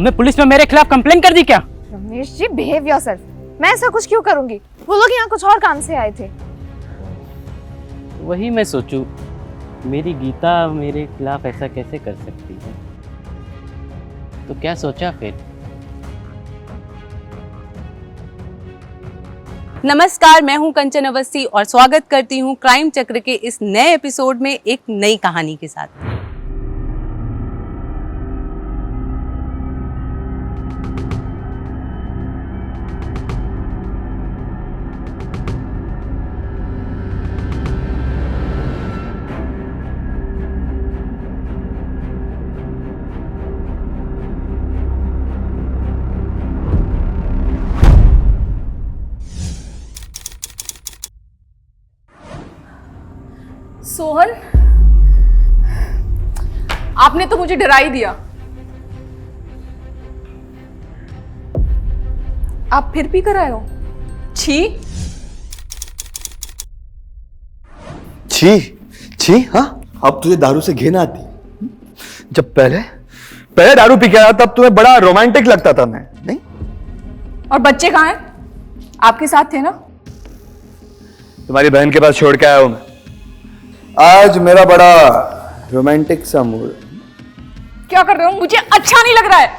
तुमने पुलिस में मेरे खिलाफ कंप्लेन कर दी क्या? Ramesh ji, behave yourself. मैं ऐसा कुछ क्यों करूंगी? वो लोग यहाँ कुछ और काम से आए थे। वही मैं सोचूं, मेरी गीता मेरे खिलाफ ऐसा कैसे कर सकती है? तो क्या सोचा फिर? नमस्कार, मैं हूं कंचन अवस्थी और स्वागत करती हूं क्राइम चक्र के इस नए एपिसोड में एक नई कहानी के साथ। सोहन, आपने तो मुझे डरा ही दिया। आप फिर पी कर आए हो? छी छी छी। हाँ, अब तुझे दारू से घिन आती। जब पहले दारू पी के आया तब तुम्हें बड़ा रोमांटिक लगता था मैं, नहीं? और बच्चे कहाँ हैं? आपके साथ थे ना? तुम्हारी बहन के पास छोड़ के आया हूं मैं। आज मेरा बड़ा रोमांटिक सा मूड। क्या कर रहे हो? मुझे अच्छा नहीं लग रहा है।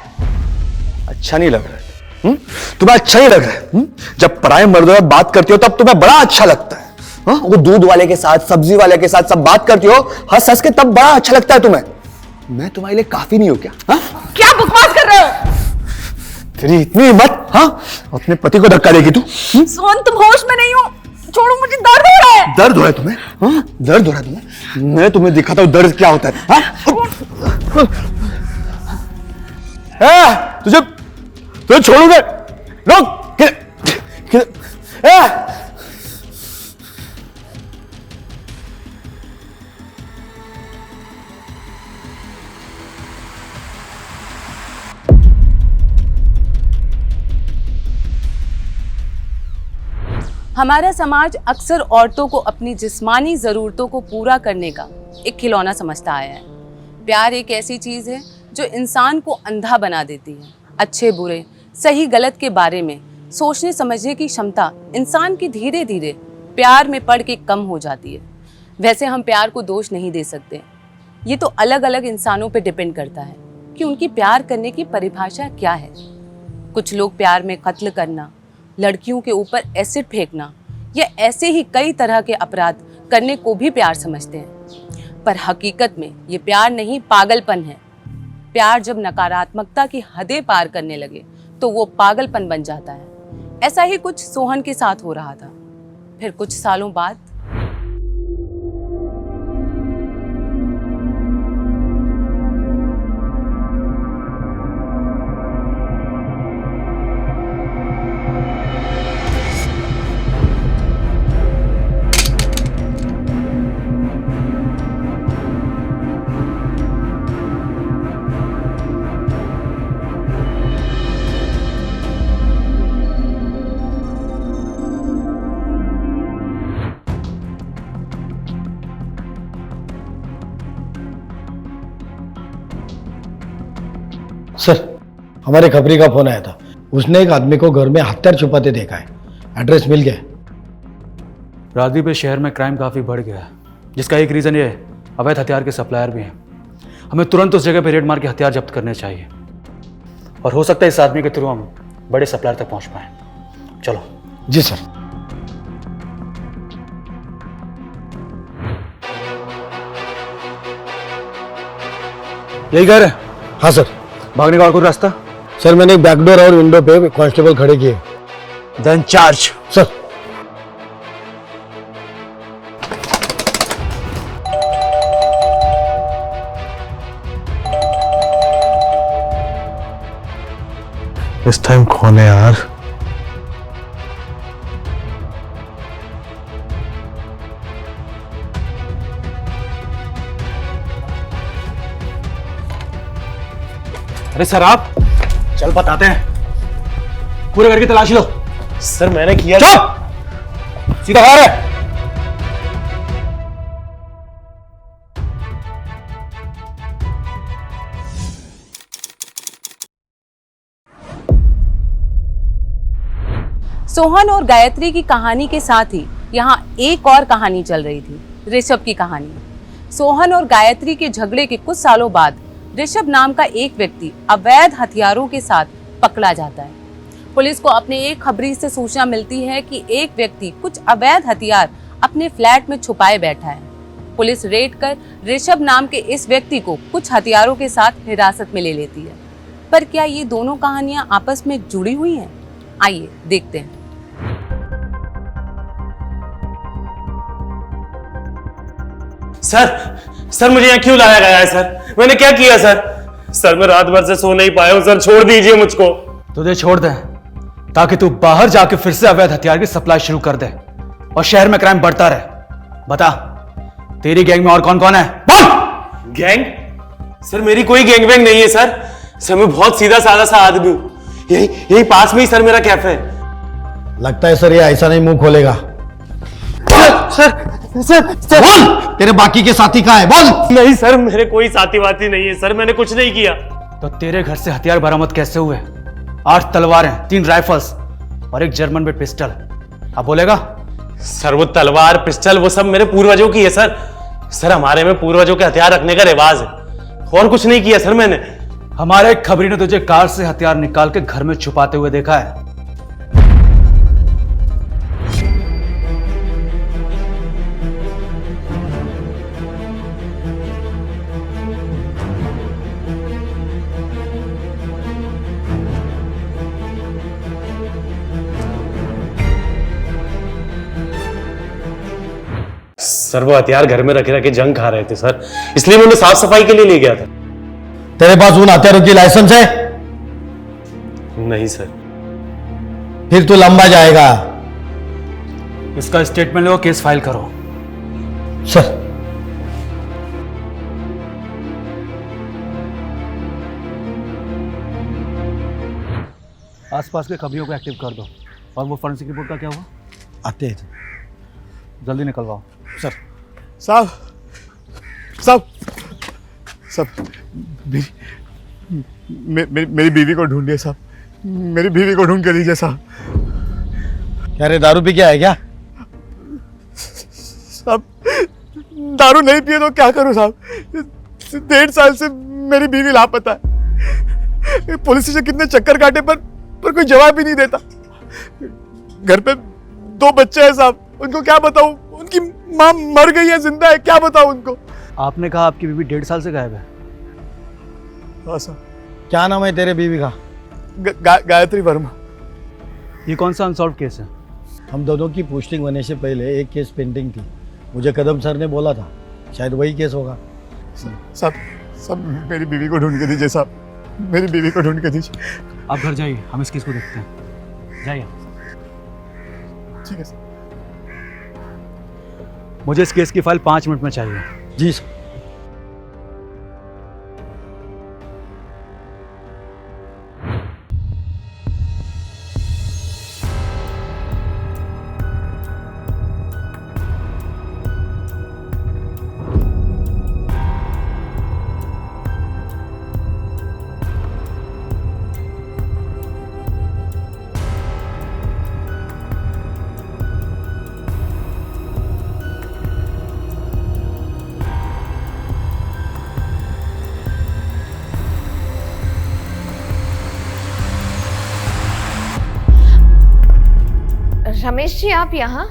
अच्छा नहीं लग रहा है? तुम्हें अच्छा नहीं लग रहा है? जब पराये मर्दों से बात करती हो तब तुम्हें बड़ा अच्छा लगता है। हाँ? वो दूध वाले के साथ, सब्जी वाले के साथ सब बात करती हो, हंस हंस के, तब बड़ा अच्छा लगता है तुम्हें। मैं तुम्हारे लिए काफी नहीं हूं क्या? हाँ? क्या बकवास कर रहे हो? तेरी इतनी हिम्मत, हाँ? अपने पति को धक्का देगी तू? सोहन, तुम होश में नहीं हो। छोड़ो, मुझे दर्द हो रहा है। दर्द हो रहा है तुम्हें? हाँ? दर्द हो रहा है तुम्हें? मैं तुम्हें दिखाता हूं दर्द क्या होता है। हाँ? तुझे छोड़ूंगा? रोक! हमारा समाज अक्सर औरतों को अपनी जिस्मानी ज़रूरतों को पूरा करने का एक खिलौना समझता आया है। प्यार एक ऐसी चीज़ है जो इंसान को अंधा बना देती है। अच्छे बुरे, सही गलत के बारे में सोचने समझने की क्षमता इंसान की धीरे धीरे प्यार में पड़ के कम हो जाती है। वैसे हम प्यार को दोष नहीं दे सकते, ये तो अलग अलग इंसानों पे डिपेंड करता है कि उनकी प्यार करने की परिभाषा क्या है। कुछ लोग प्यार में कत्ल करना, लड़कियों के ऊपर एसिड फेंकना या ऐसे ही कई तरह के अपराध करने को भी प्यार समझते हैं, पर हकीकत में ये प्यार नहीं, पागलपन है। प्यार जब नकारात्मकता की हदें पार करने लगे तो वो पागलपन बन जाता है। ऐसा ही कुछ सोहन के साथ हो रहा था। फिर कुछ सालों बाद सर, हमारे खबरी का फोन आया था। उसने एक आदमी को घर में हथियार छुपाते देखा है। एड्रेस मिल गया। राजदीप, इस शहर में क्राइम काफ़ी बढ़ गया है, जिसका एक रीज़न ये है अवैध हथियार के सप्लायर भी हैं। हमें तुरंत उस जगह पर रेड मार के हथियार जब्त करने चाहिए और हो सकता है इस आदमी के थ्रू हम बड़े सप्लायर तक पहुंच पाएं। चलो। जी सर। यही घर है? हाँ सर। भागने का और कोई रास्ता? सर, मैंने बैकडोर और विंडो पे कांस्टेबल खड़े किए। Then charge. सर। इस टाइम कौन है यार? अरे सर, आप चल बताते हैं। पूरे घर की तलाशी लो। सर, मैंने किया। चुप! सीधा बाहर है। सोहन और गायत्री की कहानी के साथ ही यहाँ एक और कहानी चल रही थी, ऋषभ की कहानी। सोहन और गायत्री के झगड़े के कुछ सालों बाद ऋषभ नाम का एक व्यक्ति अवैध हथियारों के साथ पकड़ा जाता है। पुलिस को अपने एक खबरी से सूचना मिलती है कि एक व्यक्ति कुछ अवैध हथियार अपने फ्लैट में छुपाए बैठा है। पुलिस रेड कर ऋषभ नाम के इस व्यक्ति को कुछ हथियारों के साथ हिरासत में ले लेती है। पर क्या ये दोनों कहानियां आपस में जुड़ी हुई हैं? आइए देखते हैं। सर मुझे यहाँ क्यों लाया गया है सर? मैंने क्या किया सर मैं रात भर से सो नहीं पाया हूँ सर, छोड़ दीजिए मुझको। तुझे छोड़ दे ताकि तू बाहर जाके फिर से अवैध हथियार की सप्लाई शुरू कर दे और शहर में क्राइम बढ़ता रहे। बता, तेरी गैंग में और कौन कौन है? बोल। गैंग? सर मेरी कोई गैंग वैंग नहीं है सर मैं बहुत सीधा साधा सा आदमी हूँ। यही पास में ही सर मेरा कैफे है। लगता है सर ये ऐसा नहीं मुंह खोलेगा। सर बोल, तेरे बाकी के साथी कहाँ है? बोल। नहीं सर, मेरे कोई साथी वाती नहीं है सर, मैंने कुछ नहीं किया। तो तेरे घर से हथियार बरामद कैसे हुए? 8 तलवारें, 3 राइफल्स और एक जर्मन बेड पिस्टल। अब बोलेगा? सर वो तलवार पिस्टल वो सब मेरे पूर्वजों की है सर हमारे में पूर्वजों के हथियार रखने का रिवाज है, और कुछ नहीं किया सर मैंने। हमारे एक खबरी ने तुझे कार से हथियार निकाल के घर में छुपाते हुए देखा है। सर वो हथियार घर में रखे रखे जंग खा रहे थे सर, इसलिए मैं उन्हें साफ सफाई के लिए ले गया था। तेरे पास उन हथियारों की लाइसेंस है? नहीं सर। फिर तू लंबा जाएगा। इसका स्टेटमेंट लो, केस फाइल करो। सर आसपास के खबरियों को एक्टिव कर दो। और वो फॉरेंसिक रिपोर्ट का क्या हुआ? आते हैं जल्दी निकलवाओ। सर। साहब मेरी बीवी को ढूंढिए साहब, मेरी बीवी को ढूंढ के दीजिए साहब। क्या रे, दारू पी के आए क्या? साहब दारू नहीं पिए तो क्या करूं साहब? 1.5 साल से मेरी बीवी लापता है। पुलिस से कितने चक्कर काटे पर कोई जवाब ही नहीं देता। घर पे 2 बच्चे हैं साहब, उनको क्या बताऊं? उनकी माँ मर गई है, जिंदा है, क्या बताऊं उनको? आपने कहा आपकी बीवी 1.5 साल से गायब है। हाँ साहब। क्या नाम है तेरे बीवी का? गायत्री वर्मा। ये कौन सा अनसॉल्व केस है? हम दोनों की पोस्टिंग होने से पहले एक केस पेंडिंग थी। मुझे कदम सर ने बोला था शायद वही केस होगा। साहब मेरी बीवी को ढूंढ के दीजिए साहब, मेरी बीवी को ढूंढ के दीजिए। आप घर जाइए, हम इस केस को देखते हैं। जाइए। ठीक है सर। मुझे इस केस की फाइल 5 मिनट में चाहिए। जी सर। रमेश जी, आप यहाँ?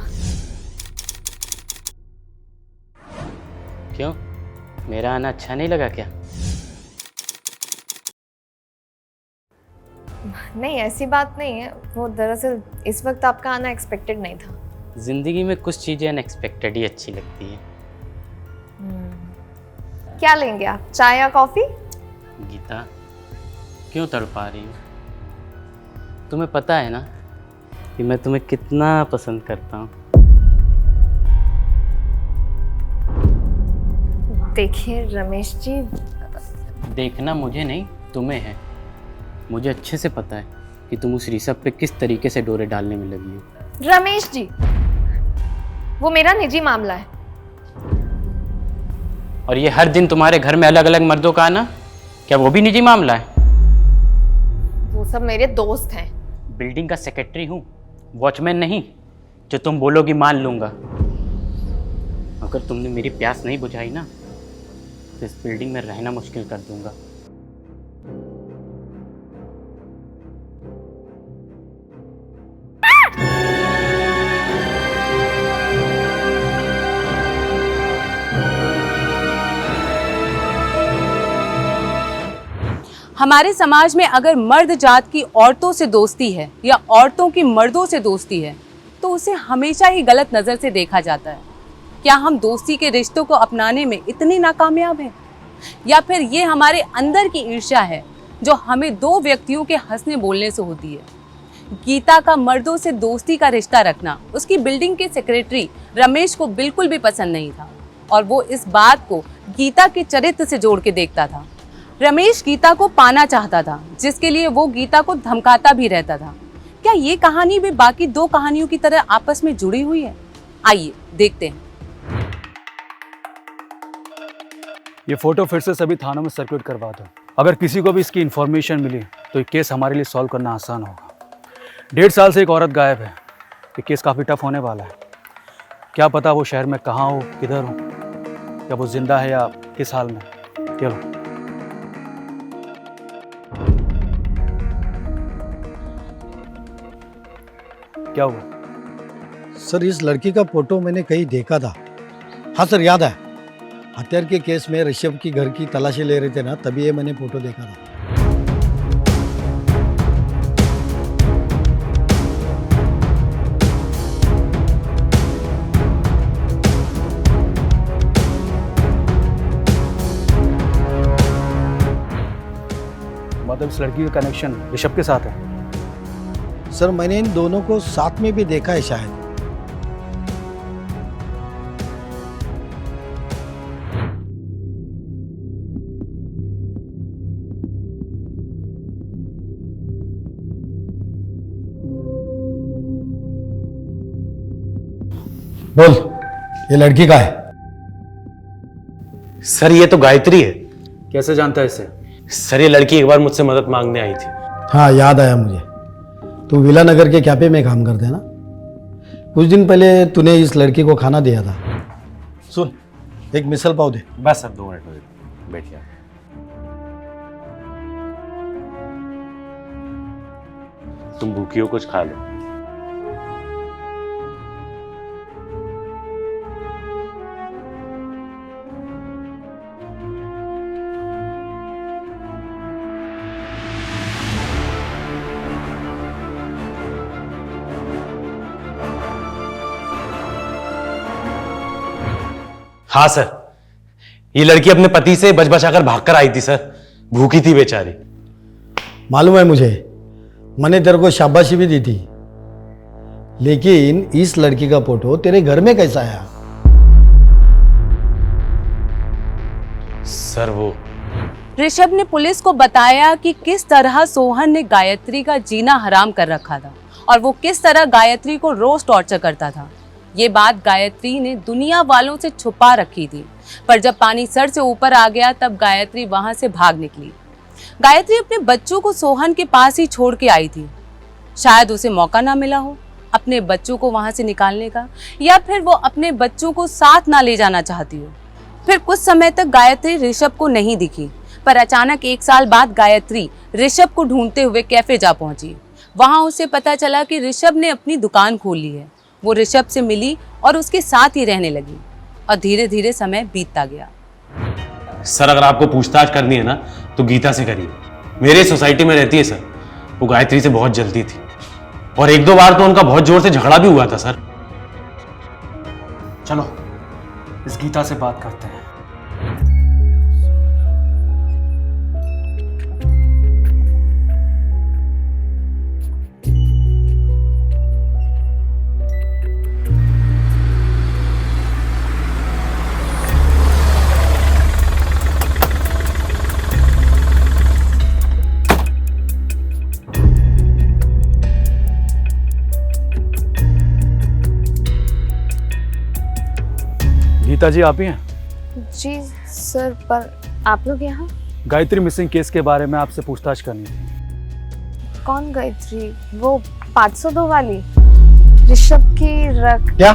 क्यों, मेरा आना अच्छा नहीं लगा क्या? नहीं, ऐसी बात नहीं है। वो दरअसल इस वक्त आपका आना एक्सपेक्टेड नहीं था। जिंदगी में कुछ चीज़ें अनएक्सपेक्टेड ही अच्छी लगती हैं। क्या लेंगे आप, चाय या कॉफी? गीता, क्यों तड़पा रही हो? तुम्हें पता है ना कि मैं तुम्हें कितना पसंद करता हूँ। देखिए रमेश जी, देखना मुझे नहीं, तुम्हें है। मुझे अच्छे से पता है कि तुम उस ऋषभ पे किस तरीके से डोरे डालने में लगी हो। रमेश जी, वो मेरा निजी मामला है। और ये हर दिन तुम्हारे घर में अलग अलग मर्दों का आना, क्या वो भी निजी मामला है? वो सब मेरे दोस्त हैं। बिल्डिंग का सेक्रेटरी हूँ, वॉचमैन नहीं, जो तुम बोलोगी मान लूँगा। अगर तुमने मेरी प्यास नहीं बुझाई ना तो इस बिल्डिंग में रहना मुश्किल कर दूँगा। हमारे समाज में अगर मर्द जात की औरतों से दोस्ती है या औरतों की मर्दों से दोस्ती है तो उसे हमेशा ही गलत नज़र से देखा जाता है। क्या हम दोस्ती के रिश्तों को अपनाने में इतने नाकामयाब हैं? या फिर ये हमारे अंदर की ईर्ष्या है जो हमें दो व्यक्तियों के हंसने बोलने से होती है? गीता का मर्दों से दोस्ती का रिश्ता रखना उसकी बिल्डिंग के सेक्रेटरी रमेश को बिल्कुल भी पसंद नहीं था और वो इस बात को गीता के चरित्र से जोड़ के देखता था। रमेश गीता को पाना चाहता था, जिसके लिए वो गीता को धमकाता भी रहता था। क्या ये कहानी भी बाकी दो कहानियों की तरह आपस में जुड़ी हुई है? आइए देखते हैं। ये फोटो फिर से सभी थानों में सर्कुलेट करवा दो। अगर किसी को भी इसकी इन्फॉर्मेशन मिली तो ये केस हमारे लिए सॉल्व करना आसान होगा। 1.5 साल से एक औरत गायब है। ये केस काफ़ी टफ होने वाला है। क्या पता वो शहर में कहाँ हो, किधर हो, या वो जिंदा है या किस हाल में। चलो। क्या हुआ? सर इस लड़की का फोटो मैंने कहीं देखा था। हाँ सर याद है, हत्यार के केस में ऋषभ की घर की तलाशी ले रहे थे ना, तभी ये मैंने फोटो देखा था। मतलब इस लड़की का कनेक्शन ऋषभ के साथ है? सर मैंने इन दोनों को साथ में भी देखा है शायद। बोल, ये लड़की का है? सर ये तो गायत्री है। कैसे जानता है इसे? सर ये लड़की एक बार मुझसे मदद मांगने आई थी। हाँ याद आया मुझे, तू विला नगर के कैफे में काम करते हैं ना? कुछ दिन पहले तूने इस लड़की को खाना दिया था। सुन, एक मिसल पाव दे। बस सर 2 मिनट में बैठिए। तुम भूखी हो, कुछ खा लो। हाँ सर, ये लड़की अपने पति से बच बचाकर भागकर आई थी सर। भूखी थी बेचारी। मालूम है मुझे, मैंने तेरे को शाबाशी भी दी थी, लेकिन इस लड़की का फोटो तेरे घर में कैसा आया? सर वो ऋषभ ने पुलिस को बताया कि किस तरह सोहन ने गायत्री का जीना हराम कर रखा था और वो किस तरह गायत्री को रोज टॉर्चर करता था। ये बात गायत्री ने दुनिया वालों से छुपा रखी थी, पर जब पानी सर से ऊपर आ गया तब गायत्री वहां से भाग निकली। गायत्री अपने बच्चों को सोहन के पास ही छोड़ के आई थी। शायद उसे मौका ना मिला हो अपने बच्चों को वहां से निकालने का, या फिर वो अपने बच्चों को साथ ना ले जाना चाहती हो। फिर कुछ समय तक गायत्री ऋषभ को नहीं दिखी, पर अचानक 1 साल बाद गायत्री ऋषभ को ढूंढते हुए कैफे जा पहुंची। वहां उसे पता चला कि ऋषभ ने अपनी दुकान खोल ली है। वो ऋषभ से मिली और उसके साथ ही रहने लगी और धीरे धीरे समय बीतता गया। सर अगर आपको पूछताछ करनी है ना तो गीता से करिए। मेरे सोसाइटी में रहती है सर। वो गायत्री से बहुत जलती थी और 1-2 बार तो उनका बहुत जोर से झगड़ा भी हुआ था सर। चलो इस गीता से बात करते हैं। गीता जी आप ही हैं? जी सर, पर आप लोग यहाँ? गायत्री मिसिंग केस के बारे में आपसे पूछताछ करनी थी। कौन गायत्री? वो 502 वाली? ऋषभ की रख क्या?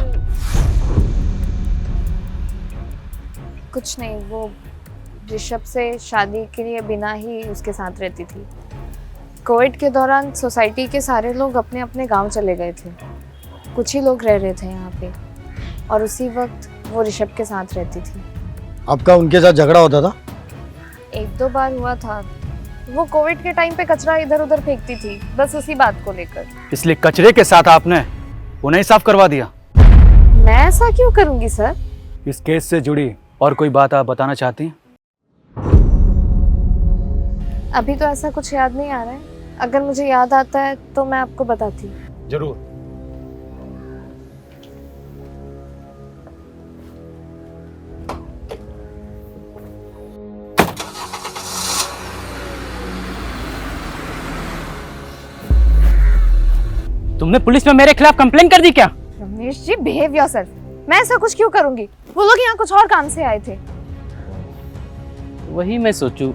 कुछ नहीं, वो ऋषभ से शादी के लिए बिना ही उसके साथ रहती थी। कोविड के दौरान सोसाइटी के सारे लोग अपने अपने गांव चले गए थे, कुछ ही लोग रह रहे थे यहाँ पे, और उसी वक्त वो ऋषभ के साथ रहती थी। आपका उनके साथ झगड़ा होता था? एक दो बार हुआ था। वो कोविड के टाइम पे कचरा इधर उधर फेंकती थी, बस उसी बात को लेकर। इसलिए कचरे के साथ आपने उन्हें साफ करवा दिया? मैं ऐसा क्यों करूंगी सर? इस केस से जुड़ी और कोई बात आप बताना चाहती हैं? अभी तो ऐसा कुछ याद नहीं आ रहा है, अगर मुझे याद आता है तो मैं आपको बताती। जरूर। तुमने पुलिस में मेरे खिलाफ कंप्लेन कर दी क्या? Ramesh ji, behave yourself. मैं ऐसा कुछ क्यों करूंगी? वो लोग यहाँ कुछ और काम से आए थे। वही मैं सोचूं,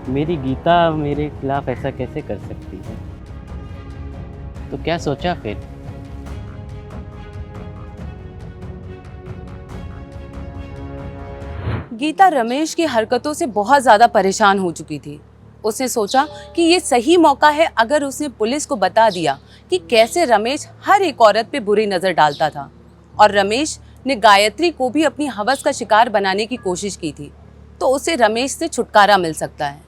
मेरी गीता मेरे खिलाफ ऐसा कैसे कर सकती है? तो क्या सोचा फिर? गीता रमेश की हरकतों से बहुत ज़्यादा परेशान हो चुकी थी। उसने सोचा कि ये सही मौका है अगर उसने पुलिस को बता दिया कि कैसे रमेश हर एक औरत पे बुरी नज़र डालता था, और रमेश ने गायत्री को भी अपनी हवस का शिकार बनाने की कोशिश की थी, तो उसे रमेश से छुटकारा मिल सकता है।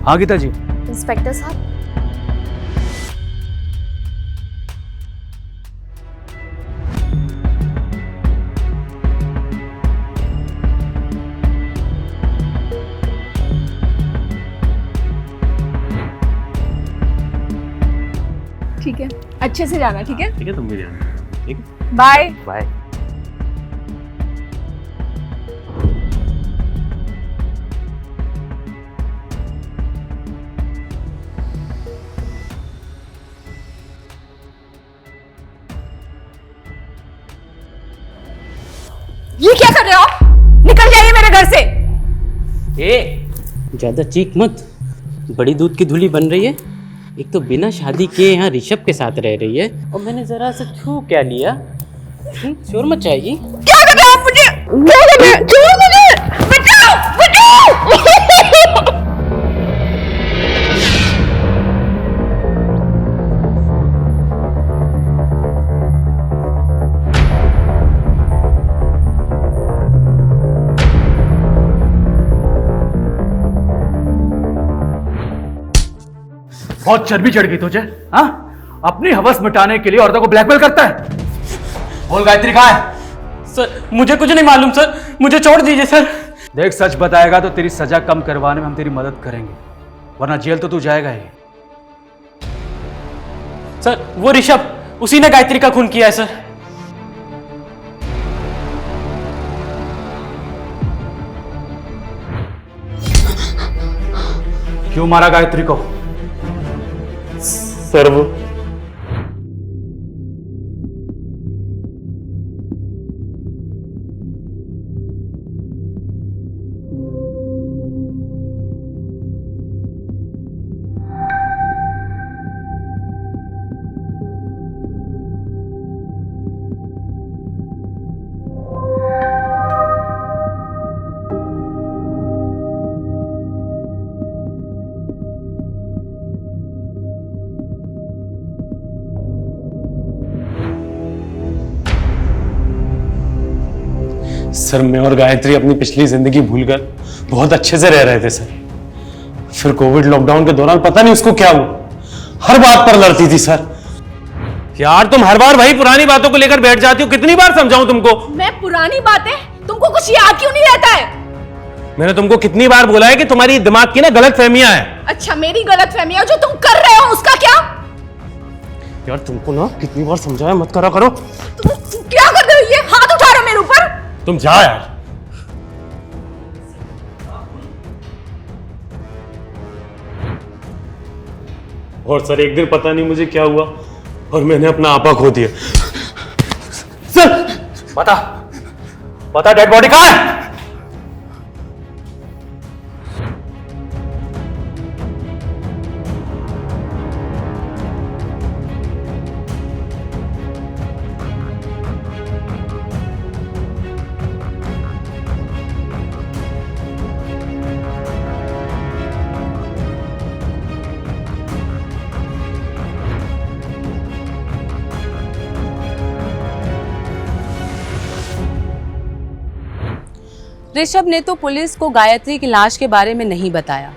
हाँ गीता जी। इंस्पेक्टर साहब, ठीक है, अच्छे से जाना, ठीक है? ठीक है, तुम भी जाना। ठीक है, बाय। बाय। ये क्या कर रहे हो आप? निकल जाइए मेरे घर से। ज्यादा चीख मत, बड़ी दूध की धुली बन रही है। एक तो बिना शादी के यहाँ ऋषभ के साथ रह रही है, और मैंने जरा सा छू क्या लिया? शोर मचाएगी। क्या कर रहे हो आप मुझे? क्या कर रहे हो? छोड़ो मुझे! बचाओ! बचाओ! बहुत चर्बी चढ़ गई तुझे, हाँ? अपनी हवस मिटाने के लिए औरतों को ब्लैकमेल करता है। बोल गायत्री कहाँ है? सर मुझे कुछ नहीं मालूम सर, मुझे छोड़ दीजिए सर। देख, सच बताएगा तो तेरी सजा कम करवाने में हम तेरी मदद करेंगे, वरना जेल तो तू जाएगा ही। सर वो ऋषभ, उसी ने गायत्री का खून किया है सर। क्यों मारा गायत्री को? सर वो सर, मैं और गायत्री अपनी पिछली जिंदगी भूलकर बहुत अच्छे से रह रहे थे सर। फिर कोविड लॉकडाउन के दौरान पता नहीं उसको क्या हुआ, हर बात पर लड़ती थी सर। यार तुम हर बार वही पुरानी बातों को लेकर बैठ जाती हो, कितनी बार समझाऊं तुमको? मैं पुरानी बातें? तुमको कुछ याद क्यों नहीं रहता है? मैंने तुमको कितनी बार बोला है कि तुम्हारी दिमाग की ना गलत फहमियां हैं। अच्छा, मेरी गलत फहमियां जो तुम कर रहे हो उसका क्या? यार तुमको ना कितनी बार समझाया मत करा करो। तुम क्या कर रहे हो? ये हाथ उठा रहे हो मेरे ऊपर। तुम जा यार। और सर एक दिन पता नहीं मुझे क्या हुआ और मैंने अपना आपा खो दिया। सर बता डेड बॉडी कहाँ है? ऋषभ ने तो पुलिस को गायत्री की लाश के बारे में नहीं बताया,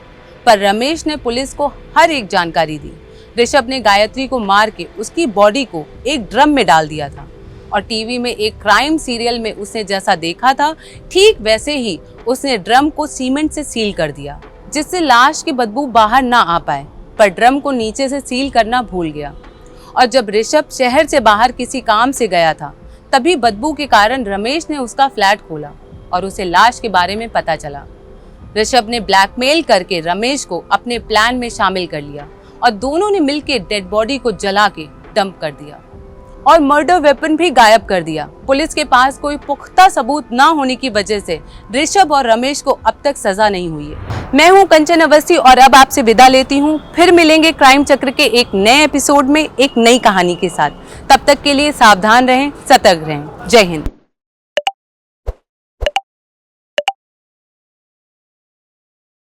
पर रमेश ने पुलिस को हर एक जानकारी दी। ऋषभ ने गायत्री को मार के उसकी बॉडी को एक ड्रम में डाल दिया था और टीवी में एक क्राइम सीरियल में उसने जैसा देखा था ठीक वैसे ही उसने ड्रम को सीमेंट से सील कर दिया, जिससे लाश की बदबू बाहर ना आ पाए, पर ड्रम को नीचे से सील करना भूल गया। और जब ऋषभ शहर से बाहर किसी काम से गया था, तभी बदबू के कारण रमेश ने उसका फ्लैट खोला और उसे लाश के बारे में पता चला। ऋषभ ने ब्लैकमेल करके रमेश को अपने प्लान में शामिल कर लिया और दोनों ने मिलकर डेड बॉडी को जला के डंप कर दिया और मर्डर वेपन भी गायब कर दिया। पुलिस के पास कोई पुख्ता सबूत ना होने की वजह से ऋषभ और रमेश को अब तक सजा नहीं हुई है। मैं हूं कंचन अवस्थी और अब आपसे विदा लेती हूं। फिर मिलेंगे क्राइम चक्र के एक नए एपिसोड में एक नई कहानी के साथ। तब तक के लिए सावधान रहें, सतर्क रहें। जय हिंद।